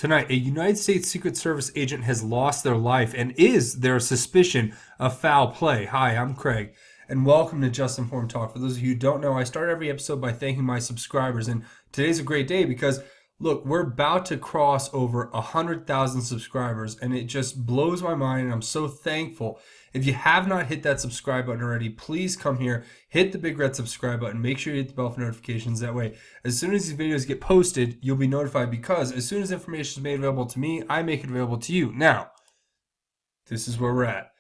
Tonight, a United States Secret Service agent has lost their life and is there a suspicion of foul play. Hi, I'm Craig, and welcome to Just Informed Talk. For those of you who don't know, I start every episode by thanking my subscribers, and today's a great day because, look, we're about to cross over 100,000 subscribers, and it just blows my mind, and I'm so thankful. If you have not hit that subscribe button already, please come here, hit the big red subscribe button, make sure you hit the bell for notifications. That way, as soon as these videos get posted, you'll be notified because as soon as information is made available to me, I make it available to you. Now, this is where we're at.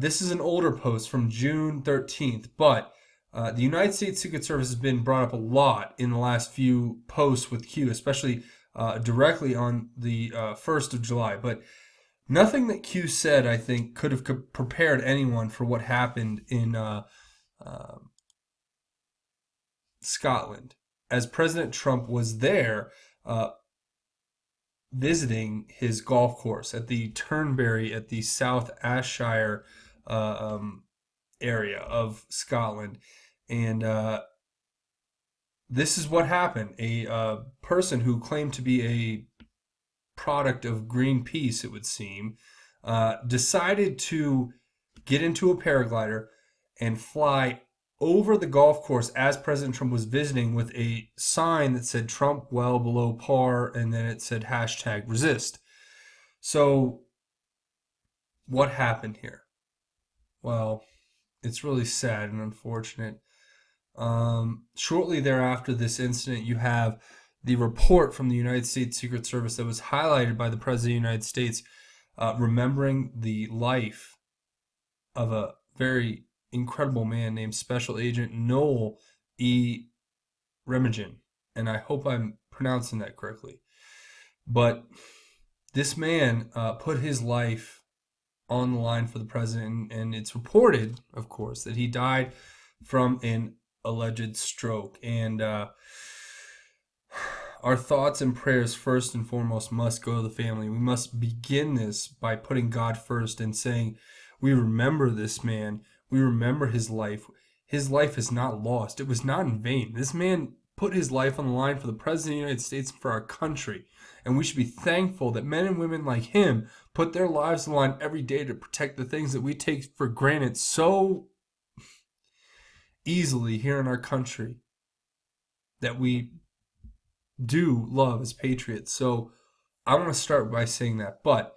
This is an older post from June 13th, but the United States Secret Service has been brought up a lot in the last few posts with Q, especially directly on the 1st of July. But nothing that Q said, I think, could have prepared anyone for what happened in Scotland, as President Trump was there visiting his golf course at the Turnberry at the South Ayrshire area of Scotland. And this is what happened. A person who claimed to be a product of Greenpeace, it would seem, decided to get into a paraglider and fly over the golf course as President Trump was visiting with a sign that said Trump well below par, and then it said hashtag resist. So what happened here? Well, it's really sad and unfortunate. Shortly thereafter this incident, you have the report from the United States Secret Service that was highlighted by the President of the United States, remembering the life of a very incredible man named Special Agent Noel E. Remagen. And I hope I'm pronouncing that correctly. But this man put his life on the line for the president, and it's reported, of course, that he died from an alleged stroke. And our thoughts and prayers, first and foremost, must go to the family. We must begin this by putting God first and saying, we remember this man. We remember his life. His life is not lost. It was not in vain. This man put his life on the line for the President of the United States and for our country. And we should be thankful that men and women like him put their lives on the line every day to protect the things that we take for granted so easily here in our country that we do love as patriots. So I want to start by saying that. But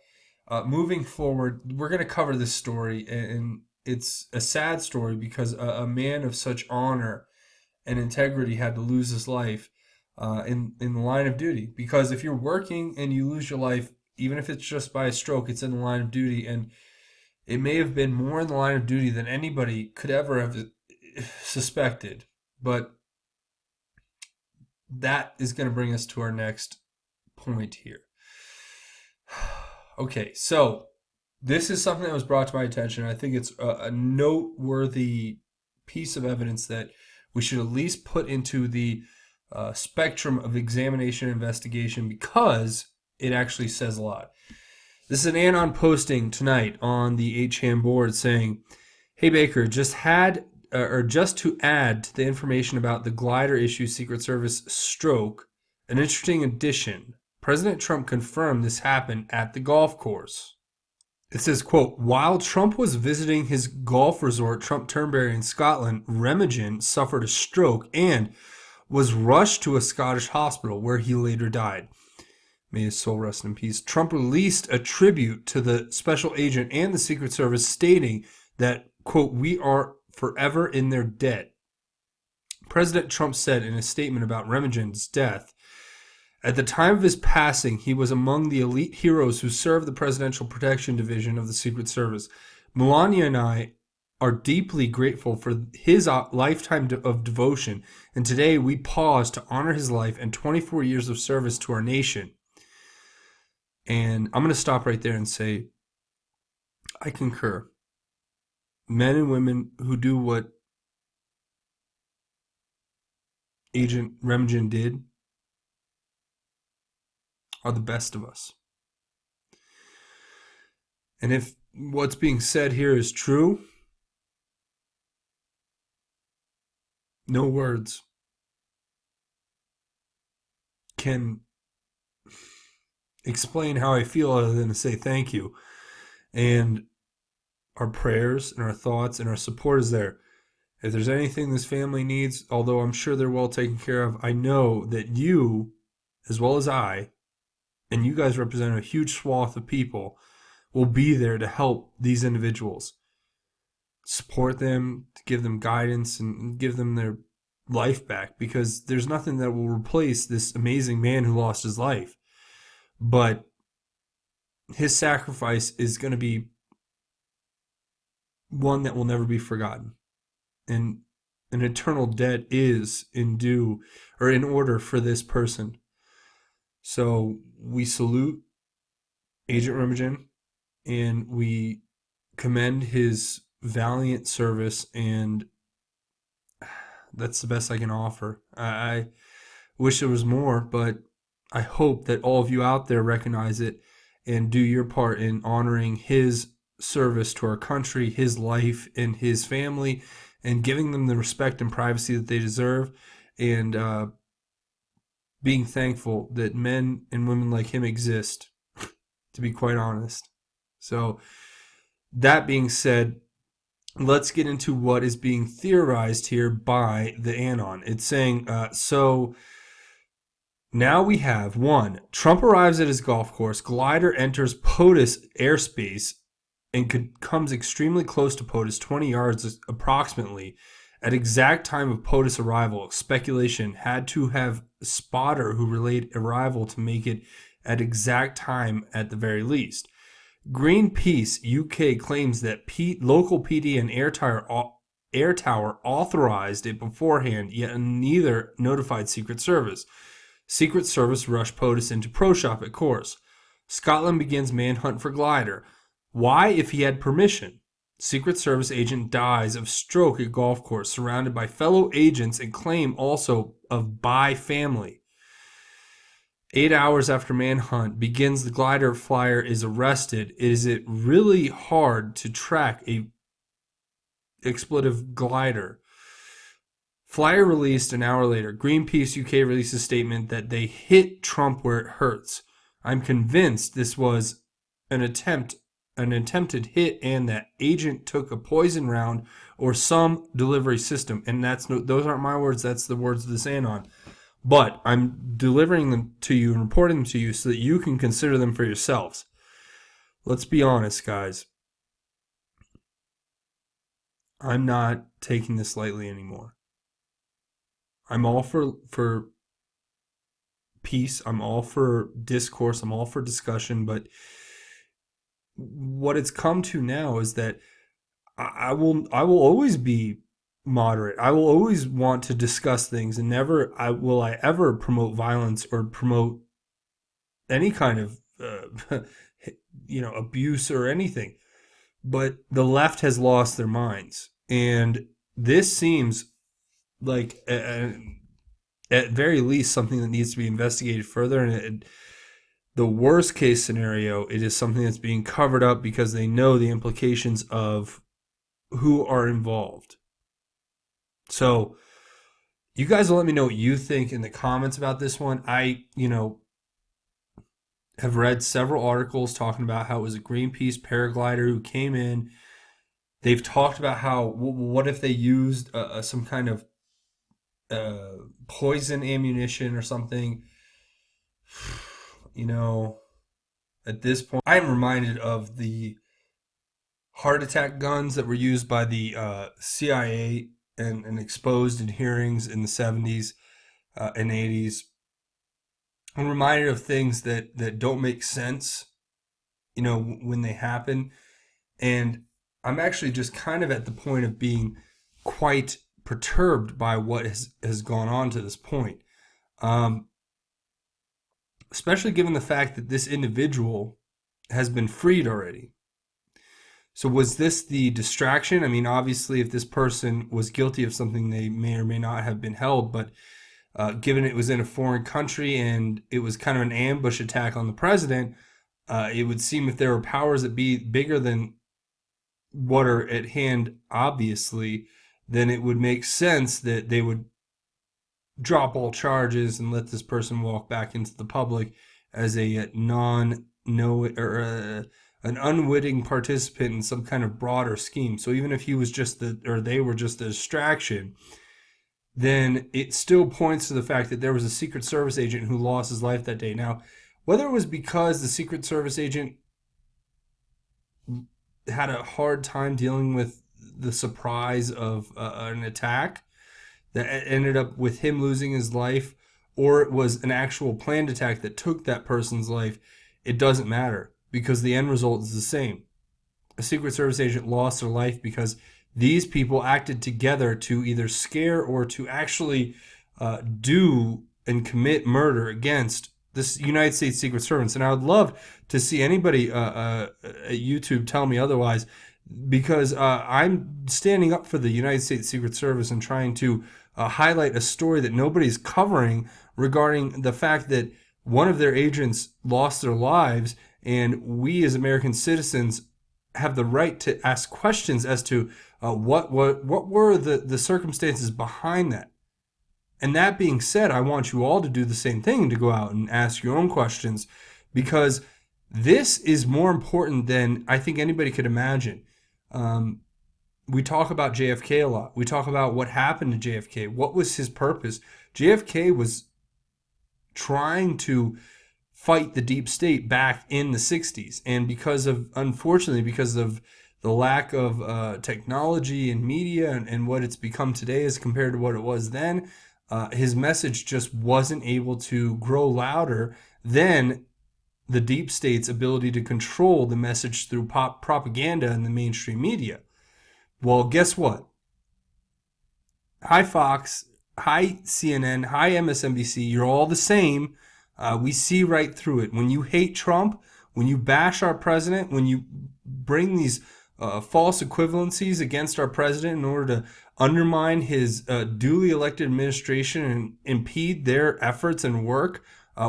moving forward, we're going to cover this story, and it's a sad story because a man of such honor and integrity had to lose his life in the line of duty. Because if you're working and you lose your life, even if it's just by a stroke, it's in the line of duty, and it may have been more in the line of duty than anybody could ever have suspected. But that is going to bring us to our next point here. Okay, so this is something that was brought to my attention. I think it's a noteworthy piece of evidence that we should at least put into the spectrum of examination and investigation because it actually says a lot. This is an ANON posting tonight on the 8chan board saying, "Hey Baker, just to add to the information about the glider issue Secret Service stroke, an interesting addition. President Trump confirmed this happened at the golf course." It says, quote, "While Trump was visiting his golf resort, Trump Turnberry in Scotland, Remagen suffered a stroke and was rushed to a Scottish hospital where he later died. May his soul rest in peace." Trump released a tribute to the special agent and the Secret Service stating that, quote, "We are forever in their debt." President Trump said in a statement about Remagen's death, "At the time of his passing, he was among the elite heroes who served the Presidential Protection Division of the Secret Service. Melania and I are deeply grateful for his lifetime of devotion, and today we pause to honor his life and 24 years of service to our nation." And I'm going to stop right there and say, I concur. Men and women who do what Agent Remagen did are the best of us. And if what's being said here is true, no words can explain how I feel other than to say thank you. And our prayers and our thoughts and our support is there. If there's anything this family needs, although I'm sure they're well taken care of, I know that you, as well as I, and you guys represent a huge swath of people, will be there to help these individuals, support them, to give them guidance and give them their life back, because there's nothing that will replace this amazing man who lost his life. But his sacrifice is going to be one that will never be forgotten. And an eternal debt is in order for this person. So we salute Agent Remagen, and we commend his valiant service, and that's the best I can offer. I wish there was more, but I hope that all of you out there recognize it and do your part in honoring his service to our country, his life, and his family, and giving them the respect and privacy that they deserve, and being thankful that men and women like him exist, to be quite honest. So, that being said, let's get into what is being theorized here by the ANON. It's saying, so now we have, 1, Trump arrives at his golf course, glider enters POTUS airspace, and comes extremely close to POTUS, 20 yards approximately. At exact time of POTUS arrival, speculation had to have a spotter who relayed arrival to make it at exact time at the very least. Greenpeace UK claims that local PD and Air Tower authorized it beforehand, yet neither notified Secret Service. Secret Service rushed POTUS into Pro Shop at course. Scotland begins manhunt for glider. Why, if he had permission? Secret Service agent dies of stroke at golf course, surrounded by fellow agents and claim also of by family. 8 hours after manhunt begins, the glider flyer is arrested. Is it really hard to track a expletive glider? Flyer released an hour later. Greenpeace UK released a statement that they hit Trump where it hurts. I'm convinced this was an attempted hit, and that agent took a poison round or some delivery system. And those aren't my words. That's the words of this ANON. But I'm delivering them to you and reporting them to you so that you can consider them for yourselves. Let's be honest, guys. I'm not taking this lightly anymore. I'm all for peace. I'm all for discourse. I'm all for discussion. But what it's come to now is that I will always be moderate. I will always want to discuss things, and never will I ever promote violence or promote any kind of abuse or anything. But the left has lost their minds, and this seems like at very least something that needs to be investigated further. And the worst case scenario, it is something that's being covered up because they know the implications of who are involved. So you guys will let me know what you think in the comments about this one. I, have read several articles talking about how it was a Greenpeace paraglider who came in. They've talked about how, what if they used some kind of poison ammunition or something. At this point, I'm reminded of the heart attack guns that were used by the CIA and exposed in hearings in the 70s and 80s. I'm reminded of things that don't make sense, when they happen. And I'm actually just kind of at the point of being quite perturbed by what has gone on to this point. Especially given the fact that this individual has been freed already. So was this the distraction? I mean, obviously, if this person was guilty of something, they may or may not have been held. But given it was in a foreign country and it was kind of an ambush attack on the president, it would seem if there were powers that be bigger than what are at hand, obviously, then it would make sense that they would drop all charges and let this person walk back into the public as a non no or an unwitting participant in some kind of broader scheme. So even if he was just they were just a distraction, then it still points to the fact that there was a Secret Service agent who lost his life that day. Now, whether it was because the Secret Service agent had a hard time dealing with the surprise of an attack that ended up with him losing his life, or it was an actual planned attack that took that person's life, it doesn't matter because the end result is the same. A Secret Service agent lost their life because these people acted together to either scare or to actually do and commit murder against this United States Secret Service. And I would love to see anybody at YouTube tell me otherwise, because I'm standing up for the United States Secret Service and trying to highlight a story that nobody's covering regarding the fact that one of their agents lost their lives, and we as American citizens have the right to ask questions as to what were the circumstances behind that. And that being said, I want you all to do the same thing, to go out and ask your own questions, because this is more important than I think anybody could imagine. We talk about JFK a lot. We talk about what happened to JFK. What was his purpose? JFK was trying to fight the deep state back in the 60s. And unfortunately, because of the lack of technology and media and what it's become today as compared to what it was then, his message just wasn't able to grow louder than the deep state's ability to control the message through propaganda and the mainstream media. Well, guess what? Hi, Fox. Hi, CNN. Hi, MSNBC. You're all the same. We see right through it. When you hate Trump, when you bash our president, when you bring these false equivalencies against our president in order to undermine his duly elected administration and impede their efforts and work,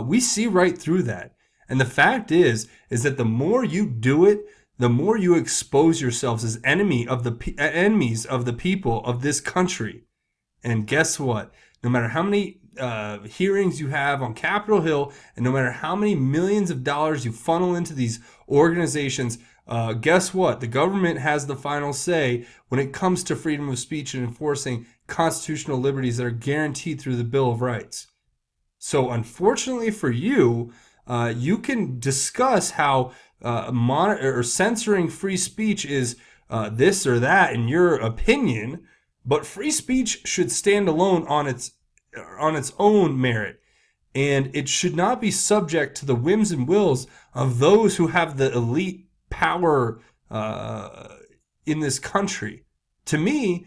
we see right through that. And the fact is that the more you do it, the more you expose yourselves as enemies of the people of this country. And guess what? No matter how many hearings you have on Capitol Hill, and no matter how many millions of dollars you funnel into these organizations, guess what? The government has the final say when it comes to freedom of speech and enforcing constitutional liberties that are guaranteed through the Bill of Rights. So unfortunately for you, you can discuss how censoring free speech is this or that in your opinion, but free speech should stand alone on its own merit, and it should not be subject to the whims and wills of those who have the elite power in this country. To me,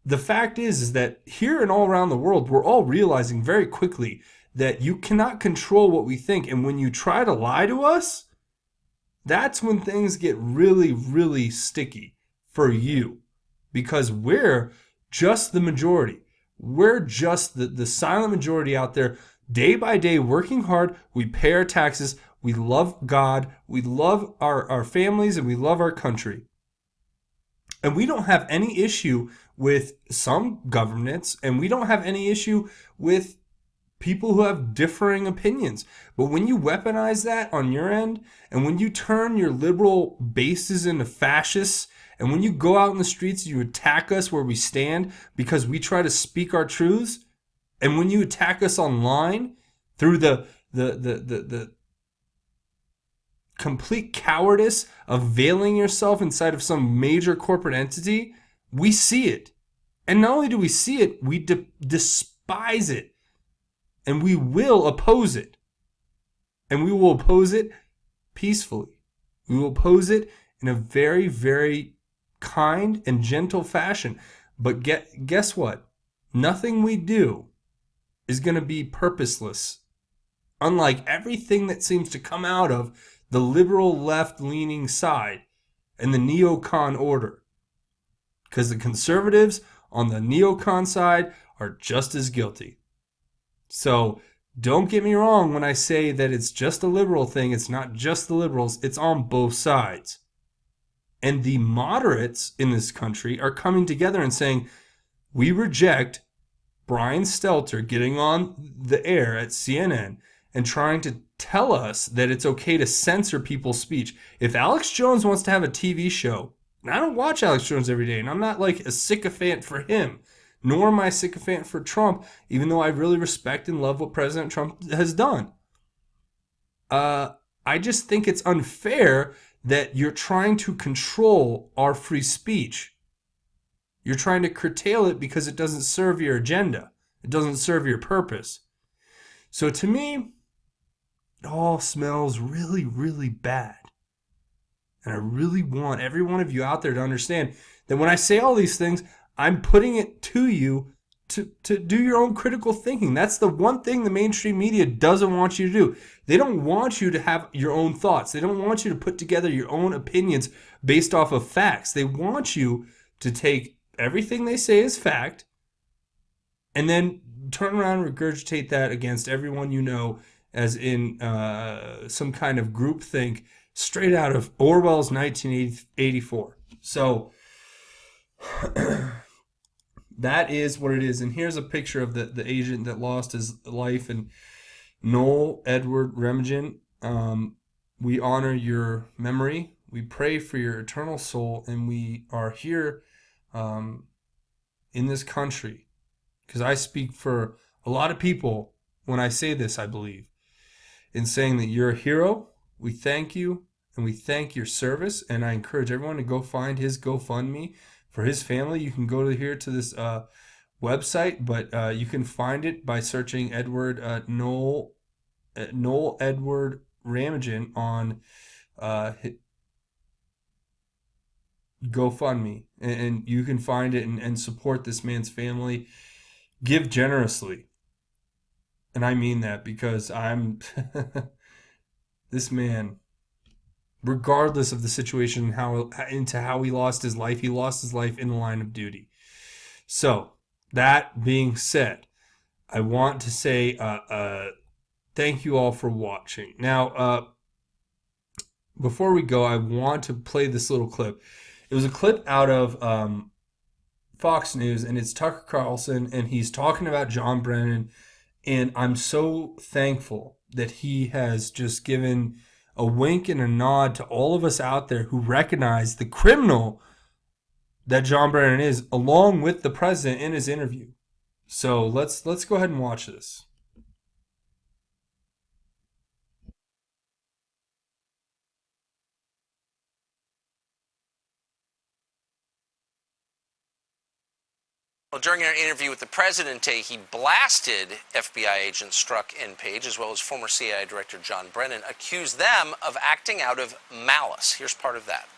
the fact is that here and all around the world, we're all realizing very quickly that you cannot control what we think, and when you try to lie to us, that's when things get really, really sticky for you, because we're just the majority. We're just the silent majority out there, day by day, working hard. We pay our taxes. We love God. We love our families, and we love our country. And we don't have any issue with some governments, and we don't have any issue with people who have differing opinions. But when you weaponize that on your end, and when you turn your liberal bases into fascists, and when you go out in the streets and you attack us where we stand because we try to speak our truths, and when you attack us online through the complete cowardice of veiling yourself inside of some major corporate entity, we see it. And not only do we see it, we despise it. And we will oppose it. And we will oppose it peacefully. We will oppose it in a very, very kind and gentle fashion. But guess what? Nothing we do is going to be purposeless. Unlike everything that seems to come out of the liberal left-leaning side and the neocon order. Because the conservatives on the neocon side are just as guilty. So don't get me wrong when I say that it's just a liberal thing. It's not just the liberals. It's on both sides. And the moderates in this country are coming together and saying, we reject Brian Stelter getting on the air at CNN and trying to tell us that it's okay to censor people's speech. If Alex Jones wants to have a TV show, and I don't watch Alex Jones every day, and I'm not like a sycophant for him, nor am I a sycophant for Trump, even though I really respect and love what President Trump has done. I just think it's unfair that you're trying to control our free speech. You're trying to curtail it because it doesn't serve your agenda. It doesn't serve your purpose. So to me, it all smells really, really bad. And I really want every one of you out there to understand that when I say all these things, I'm putting it to you to do your own critical thinking. That's the one thing the mainstream media doesn't want you to do. They don't want you to have your own thoughts. They don't want you to put together your own opinions based off of facts. They want you to take everything they say as fact and then turn around and regurgitate that against everyone you know as in some kind of groupthink straight out of Orwell's 1984. So that is what it is. And here's a picture of the agent that lost his life. And Noel Edward Remingen, we honor your memory. We pray for your eternal soul. And we are here in this country, because I speak for a lot of people when I say this, I believe, in saying that you're a hero. We thank you, and we thank your service. And I encourage everyone to go find his GoFundMe for his family. You can go to this website, but you can find it by searching Noel Edward Ramagin on GoFundMe, and you can find it and support this man's family. Give generously, and I mean that because I'm this man. Regardless of the situation, how he lost his life in the line of duty. So, that being said, I want to say thank you all for watching. Now, before we go, I want to play this little clip. It was a clip out of Fox News, and it's Tucker Carlson, and he's talking about John Brennan, and I'm so thankful that he has just given a wink and a nod to all of us out there who recognize the criminal that John Brennan is, along with the president in his interview. So let's go ahead and watch this. Well, during our interview with the president, he blasted FBI agent Strzok and Page, as well as former CIA Director John Brennan, accused them of acting out of malice. Here's part of that.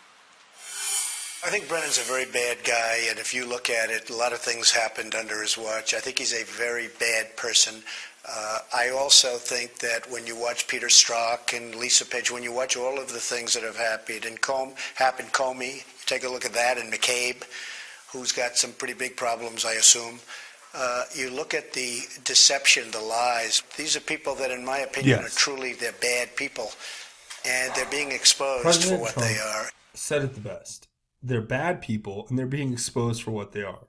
I think Brennan's a very bad guy, and if you look at it, a lot of things happened under his watch. I think he's a very bad person. I also think that when you watch Peter Strzok and Lisa Page, when you watch all of the things that have happened, Comey, take a look at that, and McCabe, who's got some pretty big problems, I assume. You look at the deception, the lies. These are people that, in my opinion, are truly, they're bad people, and they're being exposed President for what Trump they are. Said it the best. They're bad people, and they're being exposed for what they are.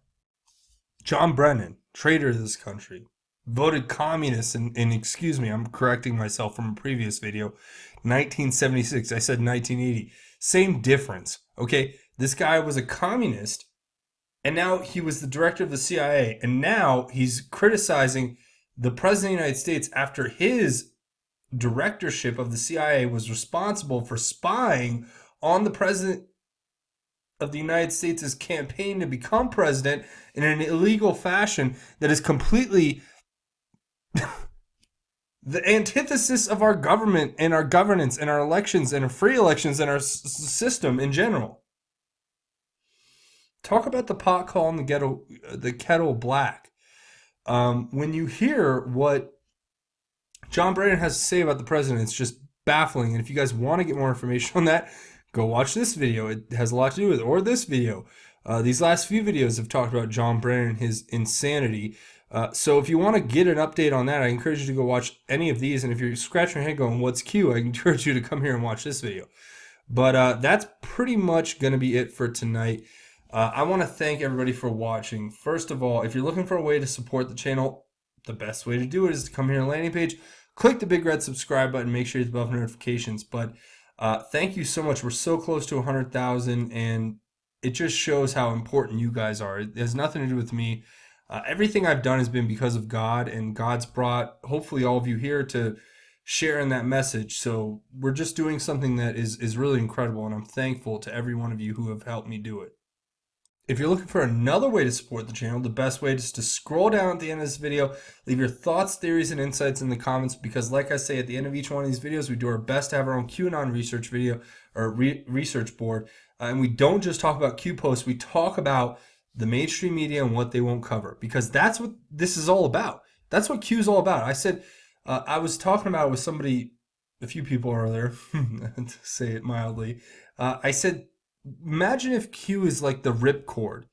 John Brennan, traitor to this country, voted communist, and excuse me, I'm correcting myself from a previous video, 1976. I said 1980. Same difference, okay? This guy was a communist, and now he was the director of the CIA, and now he's criticizing the president of the United States after his directorship of the CIA was responsible for spying on the president of the United States' campaign to become president in an illegal fashion that is completely the antithesis of our government and our governance and our elections and our free elections and our system in general. Talk about the pot calling the kettle black. When you hear what John Brennan has to say about the president, it's just baffling. And if you guys want to get more information on that, go watch this video. It has a lot to do with it. Or this video. These last few videos have talked about John Brennan and his insanity. So if you want to get an update on that, I encourage you to go watch any of these. And if you're scratching your head going, what's Q? I encourage you to come here and watch this video. But that's pretty much going to be it for tonight. I want to thank everybody for watching. First of all, if you're looking for a way to support the channel, the best way to do it is to come here on the landing page, click the big red subscribe button. Make sure it's above notifications. But thank you so much. We're so close to 100,000, and it just shows how important you guys are. It has nothing to do with me. Everything I've done has been because of God, and God's brought hopefully all of you here to share in that message. So we're just doing something that is really incredible, and I'm thankful to every one of you who have helped me do it. If you're looking for another way to support the channel, the best way is to scroll down at the end of this video, leave your thoughts, theories, and insights in the comments, because like I say, at the end of each one of these videos, we do our best to have our own QAnon research video or research board. And we don't just talk about Q posts, we talk about the mainstream media and what they won't cover, because that's what this is all about. That's what Q is all about. I said, I was talking about it with somebody, a few people earlier, to say it mildly. I said, imagine if Q is like the ripcord,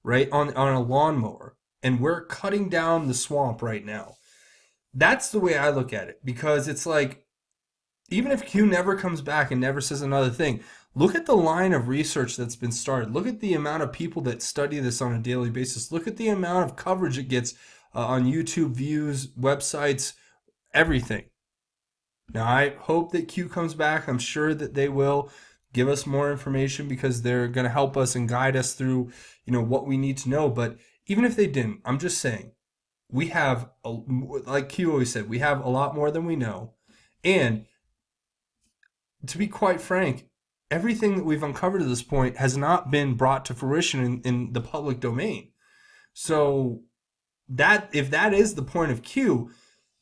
right, on a lawnmower, and we're cutting down the swamp right now. That's the way I look at it, because it's like, even if Q never comes back and never says another thing, look at the line of research that's been started. Look at the amount of people that study this on a daily basis. Look at the amount of coverage it gets on YouTube, views, websites, everything. Now, I hope that Q comes back. I'm sure that they will give us more information, because they're going to help us and guide us through, what we need to know. But even if they didn't, I'm just saying, we have, like Q always said, we have a lot more than we know. And to be quite frank, everything that we've uncovered to this point has not been brought to fruition in the public domain. So that, if that is the point of Q,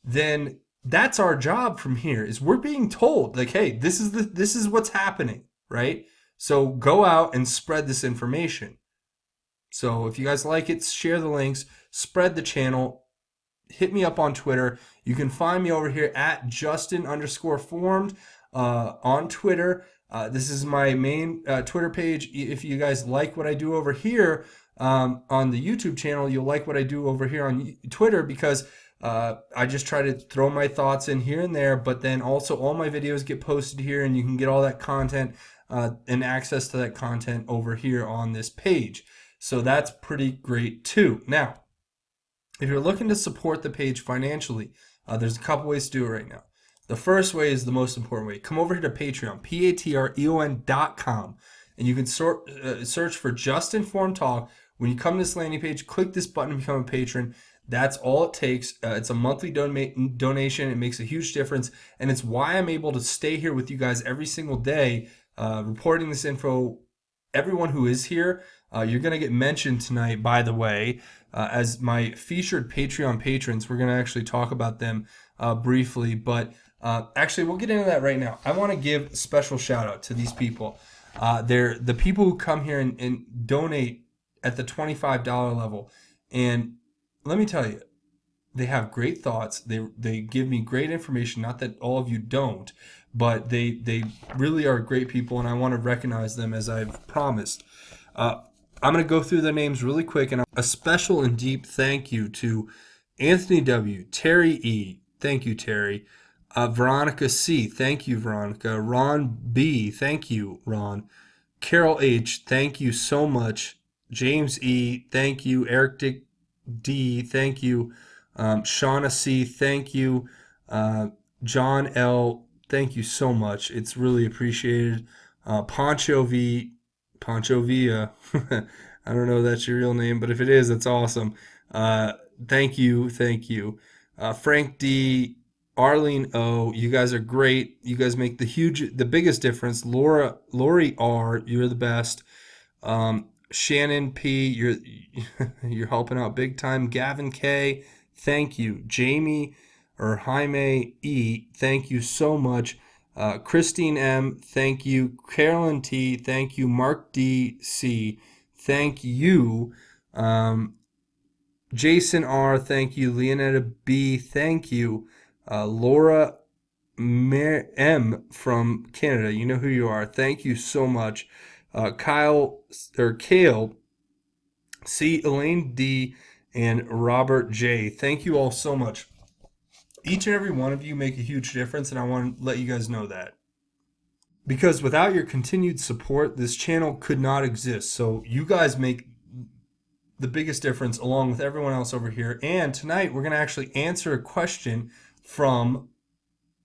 then that's our job from here, is we're being told, like, hey, this is what's happening, right? So go out and spread this information. So if you guys like it, share the links, spread the channel, hit me up on Twitter. You can find me over here at Justin_formed on Twitter. This is my main Twitter page. If you guys like what I do over here on the YouTube channel, you'll like what I do over here on Twitter, because I just try to throw my thoughts in here and there, but then also all my videos get posted here, and you can get all that content and access to that content over here on this page. So that's pretty great too. Now, if you're looking to support the page financially, there's a couple ways to do it right now. The first way is the most important way. Come over here to Patreon, patreon.com, and you can search for Just Informed Talk. When you come to this landing page, click this button to become a patron. That's all it takes. It's a monthly donation. It makes a huge difference, and it's why I'm able to stay here with you guys every single day, reporting this info. Everyone who is here, you're going to get mentioned tonight, by the way, as my featured Patreon patrons. We're going to actually talk about them briefly, but actually, we'll get into that right now. I want to give a special shout out to these people. They're the people who come here and donate at the $25 level. And let me tell you, they have great thoughts. They give me great information. Not that all of you don't, but they really are great people, and I want to recognize them as I've promised. I'm going to go through their names really quick, and a special and deep thank you to Anthony W., Terry E., thank you, Terry, Veronica C., thank you, Veronica, Ron B., thank you, Ron, Carol H., thank you so much, James E., thank you, Eric Dick D., thank you, Shauna C., thank you, John L., thank you so much. It's really appreciated. Pancho V., Pancho Villa, I don't know if that's your real name, but if it is, that's awesome. Thank you, thank you. Frank D., Arlene O., you guys are great. You guys make the biggest difference. Lori R., you're the best. Shannon P., you're helping out big time. Gavin K., thank you. Jamie or Jaime E., thank you so much. Christine M., thank you. Carolyn T., thank you. Mark D. C., thank you. Jason R., thank you. Leonetta B., thank you. Laura M. from Canada, you know who you are. Thank you so much. Kale C., Elaine D., and Robert J. Thank you all so much. Each and every one of you make a huge difference, and I want to let you guys know that. Because without your continued support, this channel could not exist. So you guys make the biggest difference along with everyone else over here. And tonight we're going to actually answer a question from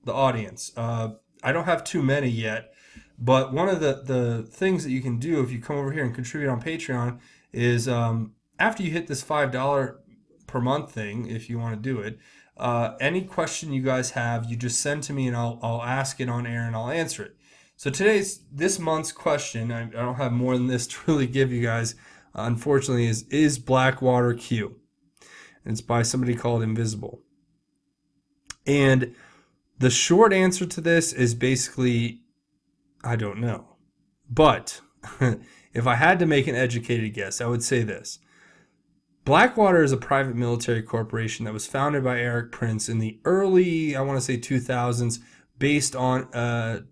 the audience. I don't have too many yet, but one of the things that you can do if you come over here and contribute on Patreon is after you hit this $5 per month thing, if you want to do it, any question you guys have, you just send to me and I'll ask it on air and I'll answer it. So this month's question, I don't have more than this to really give you guys, unfortunately, is Blackwater Q? And it's by somebody called Invisible. And the short answer to this is basically, I don't know. But if I had to make an educated guess, I would say this. Blackwater is a private military corporation that was founded by Erik Prince in the early, I want to say 2000s, based on a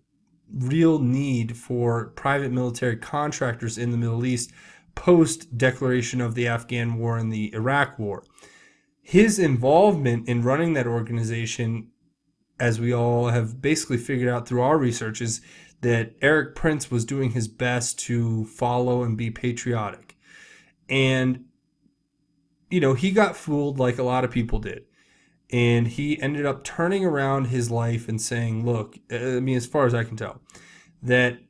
real need for private military contractors in the Middle East post declaration of the Afghan War and the Iraq War. His involvement in running that organization, as we all have basically figured out through our research, is that Erik Prince was doing his best to follow and be patriotic. And he got fooled like a lot of people did. And he ended up turning around his life and saying, look, as far as I can tell, that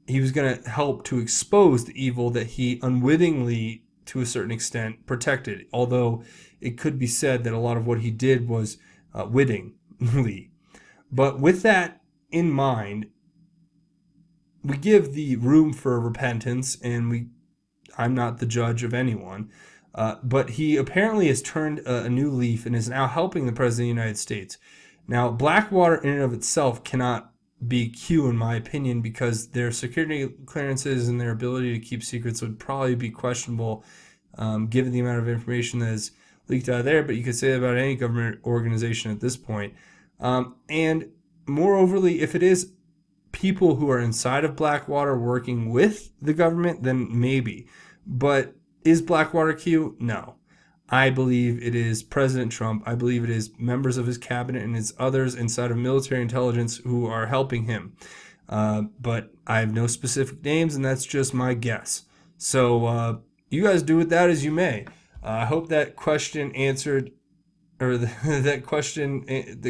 he was going to help to expose the evil that he unwittingly, to a certain extent, protected. Although it could be said that a lot of what he did was wittingly. But with that in mind, we give the room for repentance, and I'm not the judge of anyone. But he apparently has turned a new leaf and is now helping the President of the United States. Now, Blackwater in and of itself cannot be Q, in my opinion, because their security clearances and their ability to keep secrets would probably be questionable, given the amount of information that is leaked out of there. But you could say that about any government organization at this point. And moreoverly, if it is people who are inside of Blackwater working with the government, then maybe. But is Blackwater Q? No. I believe it is President Trump. I believe it is members of his cabinet and his others inside of military intelligence who are helping him. But I have no specific names, and that's just my guess. So you guys do with that as you may. I hope that question answered, or the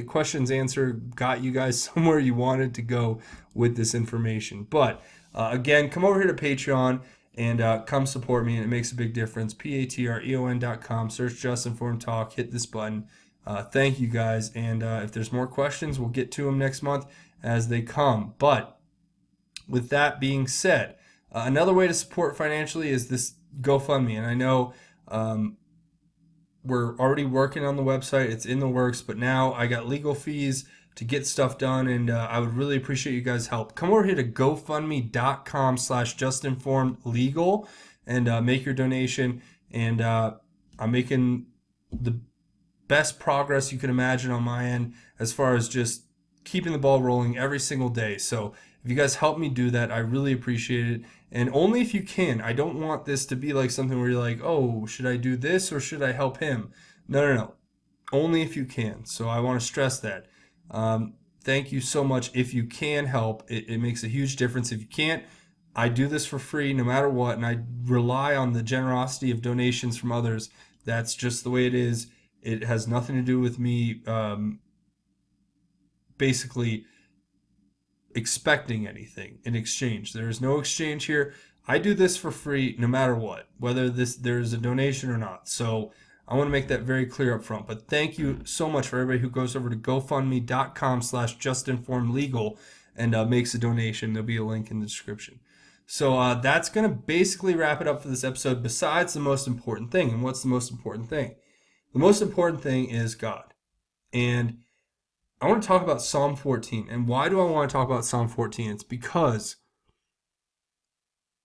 question's answer got you guys somewhere you wanted to go with this information. But again, come over here to Patreon and come support me, and it makes a big difference. patreon.com, search Just Informed Talk, hit this button. Thank you guys, and if there's more questions, we'll get to them next month as they come. But with that being said, another way to support financially is this GoFundMe, and I know we're already working on the website. It's in the works, but now I got legal fees to get stuff done, and I would really appreciate you guys' help. Come over here to gofundme.com/justinformedlegal and make your donation. And I'm making the best progress you can imagine on my end as far as just keeping the ball rolling every single day. So if you guys help me do that, I really appreciate it. And only if you can. I don't want this to be like something where you're like, oh, should I do this or should I help him? No. Only if you can. So I want to stress that. Thank you so much. If you can help, it makes a huge difference. If you can't, I do this for free no matter what, and I rely on the generosity of donations from others. That's just the way it is. It has nothing to do with me basically expecting anything in exchange. There is no exchange here. I do this for free no matter what, whether there's a donation or not. So I want to make that very clear up front. But thank you so much for everybody who goes over to gofundme.com/justinformedlegal and makes a donation. There'll be a link in the description. So that's going to basically wrap it up for this episode, besides the most important thing. And what's the most important thing? The most important thing is God. And I want to talk about Psalm 14. And why do I want to talk about Psalm 14? It's because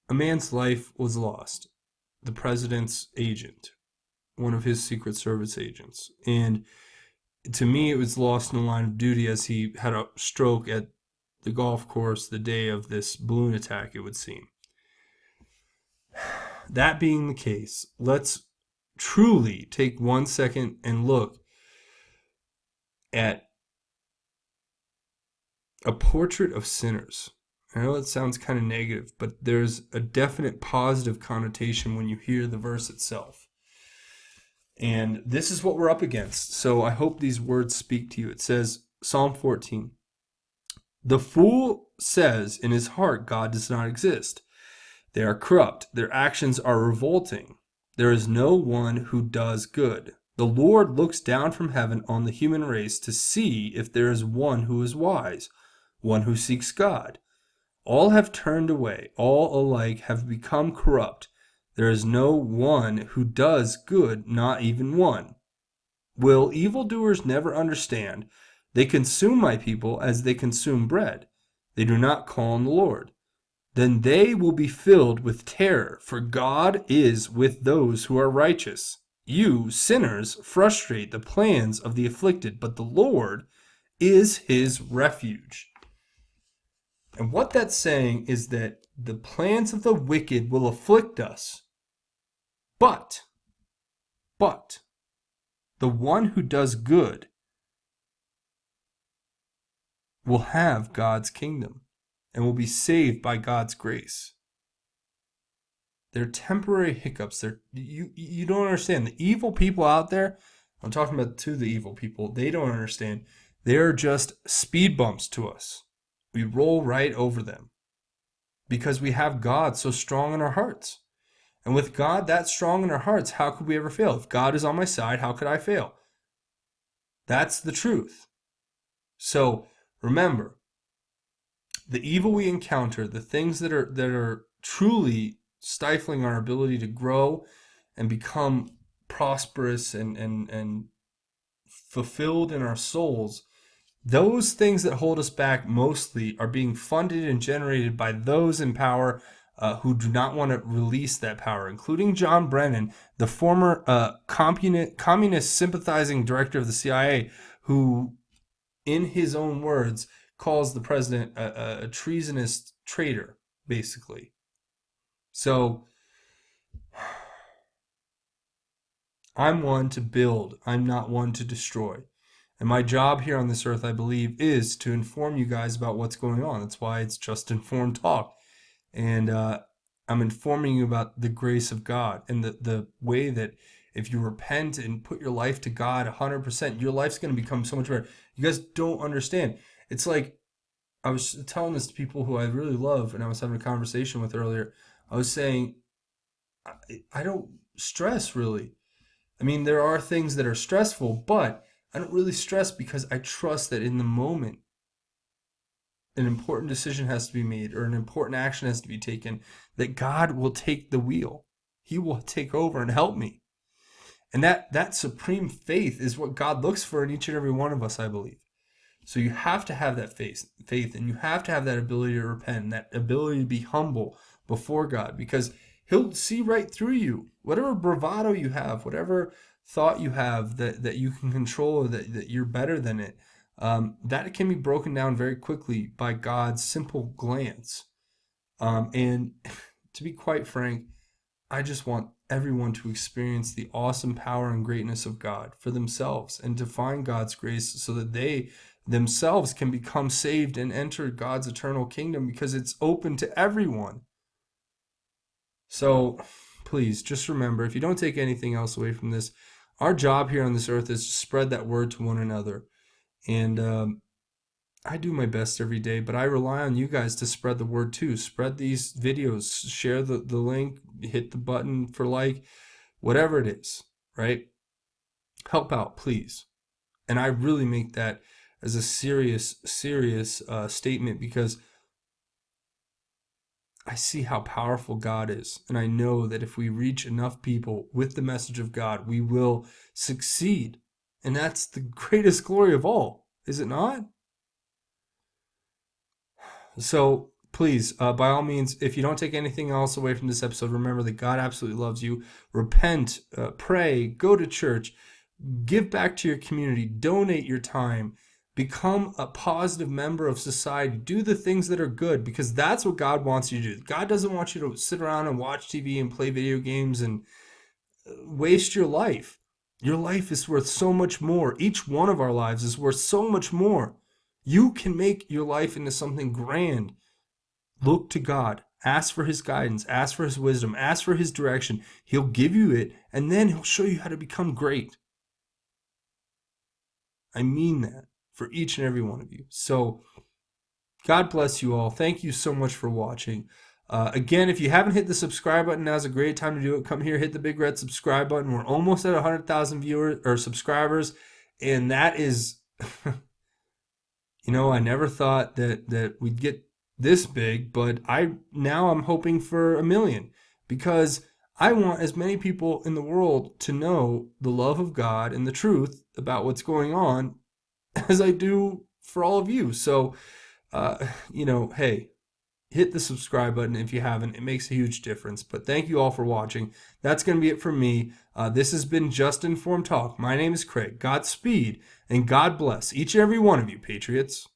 a man's life was lost. The president's agent, one of his Secret Service agents. And to me, it was lost in the line of duty as he had a stroke at the golf course the day of this balloon attack, it would seem. That being the case, let's truly take 1 second and look at a portrait of sinners. I know it sounds kind of negative, but there's a definite positive connotation when you hear the verse itself. And this is what we're up against. So I hope these words speak to you. It says, Psalm 14. The fool says in his heart, God does not exist. They are corrupt. Their actions are revolting. There is no one who does good. The Lord looks down from heaven on the human race to see if there is one who is wise, one who seeks God. All have turned away. All alike have become corrupt. There is no one who does good, not even one. Will evildoers never understand? They consume my people as they consume bread. They do not call on the Lord. Then they will be filled with terror, for God is with those who are righteous. You, sinners, frustrate the plans of the afflicted, but the Lord is his refuge. And what that's saying is that the plans of the wicked will afflict us, but the one who does good will have God's kingdom and will be saved by God's grace. They're temporary hiccups. You don't understand. The evil people out there, I'm talking about to the evil people, they don't understand. They're just speed bumps to us. We roll right over them because we have God so strong in our hearts. And with God that strong in our hearts, how could we ever fail? If God is on my side, how could I fail? That's the truth. So remember, the evil we encounter, the things that are truly stifling our ability to grow and become prosperous and fulfilled in our souls, those things that hold us back mostly are being funded and generated by those in power who do not want to release that power, including John Brennan, the former communist sympathizing director of the CIA, who, in his own words, calls the president a treasonous traitor, basically. So, I'm one to build. I'm not one to destroy. And my job here on this earth, I believe, is to inform you guys about what's going on. That's why it's Just Informed Talk. And I'm informing you about the grace of God and the way that if you repent and put your life to God 100%, your life's going to become so much better. You guys don't understand. It's like, I was telling this to people who I really love and I was having a conversation with earlier. I was saying, I don't stress really. I mean, there are things that are stressful, but I don't really stress because I trust that in the moment, an important decision has to be made or an important action has to be taken, that God will take the wheel. He will take over and help me. And that supreme faith is what God looks for in each and every one of us, I believe. So you have to have that faith, and you have to have that ability to repent, that ability to be humble before God, because he'll see right through you. Whatever bravado you have, whatever thought you have that you can control, that you're better than it, that can be broken down very quickly by God's simple glance. And to be quite frank, I just want everyone to experience the awesome power and greatness of God for themselves and to find God's grace so that they themselves can become saved and enter God's eternal kingdom, because it's open to everyone. So please just remember, if you don't take anything else away from this, our job here on this earth is to spread that word to one another. And I do my best every day, but I rely on you guys to spread the word too. Spread these videos, share the link, hit the button for like, whatever it is, right? Help out, please. And I really make that as a serious statement, because I see how powerful God is. And I know that if we reach enough people with the message of God, we will succeed. And that's the greatest glory of all, is it not? So please, by all means, if you don't take anything else away from this episode, remember that God absolutely loves you. Repent, pray, go to church, give back to your community, donate your time, become a positive member of society, do the things that are good, because that's what God wants you to do. God doesn't want you to sit around and watch TV and play video games and waste your life. Your life is worth so much more. Each one of our lives is worth so much more. You can make your life into something grand. Look to God. Ask for his guidance. Ask for his wisdom. Ask for his direction. He'll give you it, and then he'll show you how to become great. I mean that. for each and every one of you. So God bless you all. Thank you so much for watching. Again, if you haven't hit the subscribe button, now's a great time to do it. Come here, hit the big red subscribe button. We're almost at 100,000 viewers or subscribers, and that is, I never thought that we'd get this big, but now I'm hoping for 1 million, because I want as many people in the world to know the love of God and the truth about what's going on as I do for all of you. So, hey, hit the subscribe button if you haven't. It makes a huge difference. But thank you all for watching. That's going to be it from me. This has been Just Informed Talk. My name is Craig. Godspeed and God bless each and every one of you, Patriots.